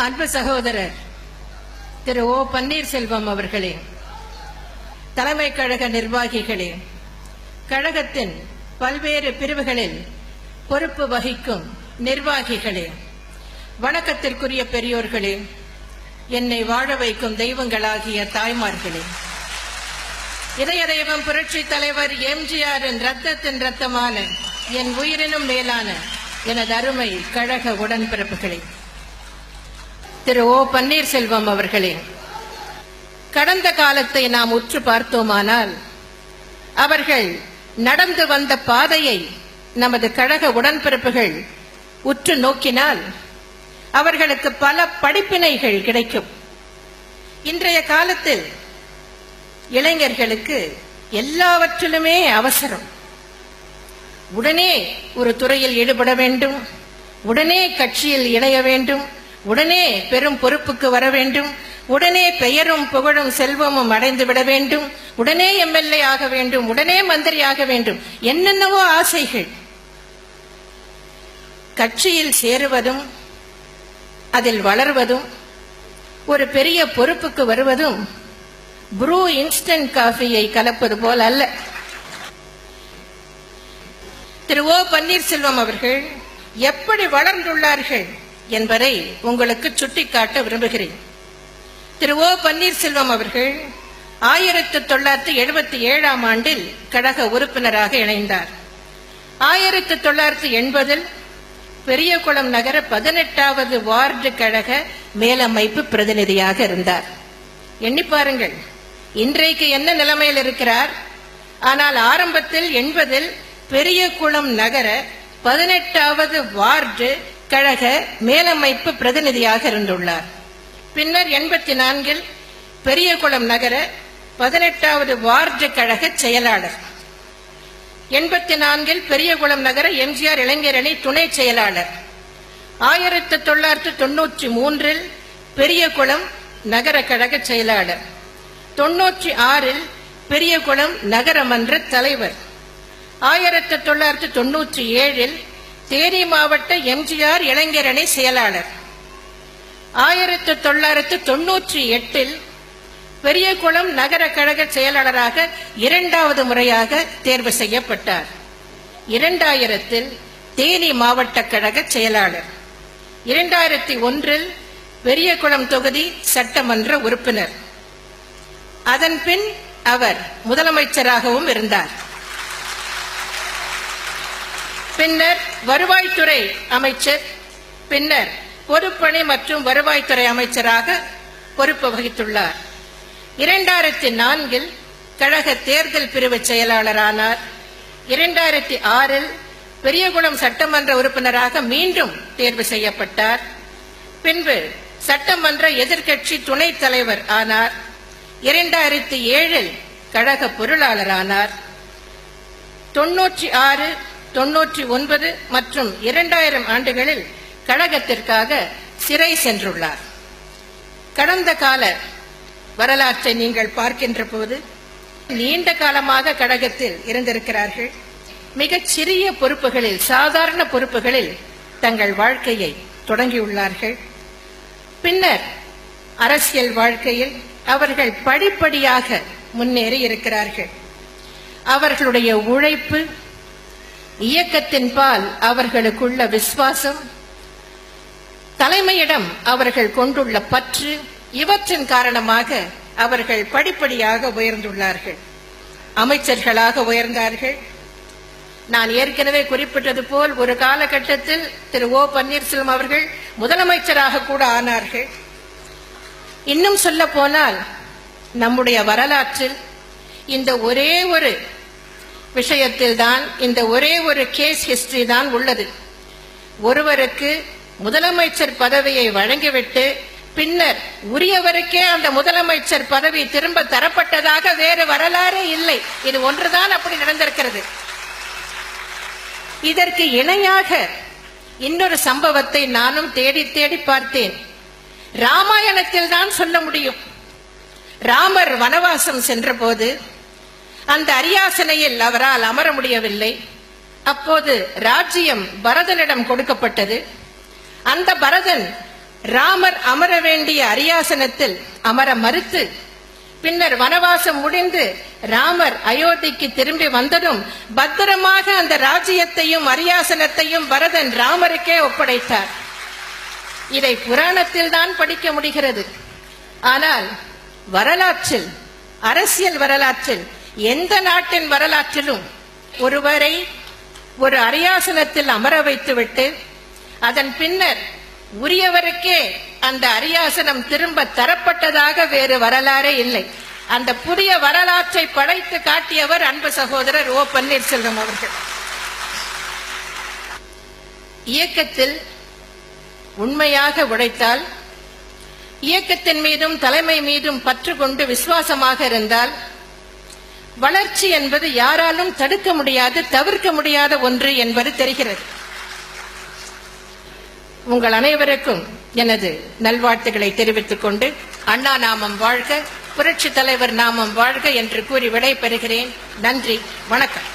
அன்பு சகோதரர் திரு ஓ பன்னீர்செல்வம் அவர்களே, தலைமை கழக நிர்வாகிகளே, கழகத்தின் பல்வேறு பிரிவுகளில் பொறுப்பு வகிக்கும் நிர்வாகிகளே, வணக்கத்திற்குரிய பெரியோர்களே, என்னை வாழ வைக்கும் தெய்வங்களாகிய தாய்மார்களே, இதய தெய்வம் புரட்சி தலைவர் எம்ஜிஆரின் ரத்தத்தின் ரத்தமான என் உயிரினும் மேலான எனது அருமை கழக உடன்பிறப்புகளே, திரு ஓ பன்னீர்செல்வம் அவர்களே, கடந்த காலத்தை நாம் உற்று பார்த்தோமானால் அவர்கள் நடந்து வந்த பாதையை நமது கழக உடன்பிறப்புகள் உற்று நோக்கினால் அவர்களுக்கு பல படிப்பினைகள் கிடைக்கும். இன்றைய காலத்தில் இளைஞர்களுக்கு எல்லாவற்றிலுமே அவசரம். உடனே ஒரு துறையில் ஈடுபட வேண்டும், உடனே கட்சியில் இணைய வேண்டும், உடனே பெரும் பொறுப்புக்கு வர வேண்டும், உடனே பெயரும் புகழும் செல்வமும் அடைந்து விட வேண்டும், உடனே எம்எல்ஏ ஆக வேண்டும், உடனே மந்திரி ஆக வேண்டும், என்னென்னவோ ஆசைகள். கட்சியில் சேருவதும் அதில் வளர்வதும் ஒரு பெரிய பொறுப்புக்கு வருவதும் ப்ரூ இன்ஸ்டன்ட் காஃபியை கலப்பது போல் அல்ல. திரு ஓ பன்னீர்செல்வம் அவர்கள் எப்படி வளர்ந்துள்ளார்கள் என்பதை உங்களுக்கு சுட்டிக்காட்ட விரும்புகிறேன். திரு ஓ பன்னீர்செல்வம் அவர்கள் 1977ஆம் ஆண்டில் கழக உறுப்பினராக இணைந்தார். 1980இல் பெரியகுளம் நகர 18வது வார்டு கழக மேலமைப்பு பிரதிநிதியாக இருந்தார். எண்ணி பாருங்கள், இன்றைக்கு என்ன நிலைமையில் இருக்கிறார். ஆனால் ஆரம்பத்தில் 80இல் பெரியகுளம் நகர 18வது வார்டு கழக மேலமைப்பு பிரதிநிதியாக இருந்துள்ளார். பின்னர் 84இல் பெரியகுளம் நகர 18வது வார்டு கழக செயலாளர், 84இல் பெரியகுளம் நகர எம்ஜிஆர் இளைஞர் அணி துணை செயலாளர், 1993இல் பெரியகுளம் நகர கழக செயலாளர், 96இல் பெரியகுளம் நகரமன்ற தலைவர், 1997இல் தேனி மாவட்ட எம்ஜிஆர் இளைஞர் அணி செயலாளர், 1998இல் பெரியகுளம் நகர கழக செயலாளராக 2வது முறையாக தேர்வு செய்யப்பட்டார். 2000இல் தேனி மாவட்ட கழக செயலாளர், 2001இல் பெரியகுளம் தொகுதி சட்டமன்ற உறுப்பினர். அதன் பின் அவர் முதலமைச்சராகவும் இருந்தார். பின்னர் வருவாய்த்துறை அமைச்சர், பின்னர் பொதுப்பணி மற்றும் வருவாய்த்துறை அமைச்சராக பொறுப்பு வகித்துள்ளார். 2004இல் கழக தேர்தல் பிரிவு செயலாளரானார். 2006இல் பெரியகுளம் சட்டமன்ற உறுப்பினராக மீண்டும் தேர்வு செய்யப்பட்டார். பின்பு சட்டமன்ற எதிர்க்கட்சி துணைத் தலைவர் ஆனார். 2007இல் கழக பொருளாளரானார். 96, 99 மற்றும் 2000 ஆண்டுகளில் கழகத்திற்காக சிறை சென்றுள்ளார். கடந்த கால வரலாற்றை நீங்கள் பார்க்கின்ற போது நீண்ட காலமாக கழகத்தில் இருந்திருக்கிறார்கள். மிகச் சிறிய பொறுப்புகளில், சாதாரண பொறுப்புகளில் தங்கள் வாழ்க்கையை தொடங்கியுள்ளார்கள். பின்னர் அரசியல் வாழ்க்கையில் அவர்கள் படிப்படியாக முன்னேறி இருக்கிறார்கள். அவர்களுடைய உழைப்பு, இயக்கத்தின் பால் அவர்களுக்குள்ள விசுவாசம், தலைமையிடம் அவர்கள் கொண்டுள்ள பற்று, இவற்றின் காரணமாக அவர்கள் படிப்படியாக உயர்ந்துள்ளார்கள். அமைச்சர்களாக உயர்ந்தார்கள். நான் ஏற்கனவே குறிப்பிட்டது போல் ஒரு காலகட்டத்தில் திரு ஓ பன்னீர்செல்வம் அவர்கள் முதலமைச்சராக கூட ஆனார்கள். இன்னும் சொல்ல போனால் நம்முடைய வரலாற்றில் இந்த ஒரே ஒரு விஷயத்தில் தான், இந்த ஒரே ஒரு கேஸ் ஹிஸ்டரி தான் உள்ளது. ஒருவருக்கு முதலமைச்சர் பதவியை வழங்கிவிட்டு பின்னர் உரியவருக்கே அந்த முதலமைச்சர் பதவி திரும்ப தரப்பட்டதாக வேறு வரலாறே இல்லை. இது ஒன்றுதான் அப்படி நடந்திருக்கிறது. இதற்கு இணையாக இன்னொரு சம்பவத்தை நானும் தேடி தேடி பார்த்தேன். ராமாயணத்தில் தான் சொல்ல முடியும். ராமர் வனவாசம் சென்ற போது அந்த அரியாசனையில் அவரால் அமர முடியவில்லை. அப்போது ராஜ்யம் பரதனிடம் கொடுக்கப்பட்டது. அந்த பரதன் ராமர் அமர வேண்டிய அரியாசனத்தில் அமர மறுத்து பின்னர் வனவாசம் முடிந்து ராமர் அயோத்திக்கு திரும்பி வந்ததும் பத்திரமாக அந்த ராஜ்யத்தையும் அரியாசனத்தையும் பரதன் ராமருக்கே ஒப்படைத்தார். இதை புராணத்தில் தான் படிக்க முடிகிறது. ஆனால் வரலாற்றில், அரசியல் வரலாற்றில், எந்த நாட்டின் வரலாற்றிலும் ஒருவரை ஒரு அரியாசனத்தில் அமர வைத்துவிட்டு அதன் பின்னர் உரியவருக்கே அந்த அரியாசனம் திரும்ப தரப்பட்டதாக வேறு வரலாறே இல்லை. அந்த புதிய வரலாற்றை படைத்து காட்டியவர் அன்பு சகோதரர் ஓ பன்னீர்செல்வம் அவர்கள். இயக்கத்தில் உண்மையாக உழைத்தால், இயக்கத்தின் மீதும் தலைமை மீதும் பற்று கொண்டு விசுவாசமாக இருந்தால், வளர்ச்சி என்பது யாராலும் தடுக்க முடியாது, தவிர்க்க முடியாத ஒன்று என்பது தெரிகிறது. உங்கள் அனைவருக்கும் எனது நல்வாழ்த்துக்களை தெரிவித்துக் கொண்டு, அண்ணா நாமம் வாழ்க, புரட்சி தலைவர் நாமம் வாழ்க என்று கூறி விடை பெறுகிறேன். நன்றி, வணக்கம்.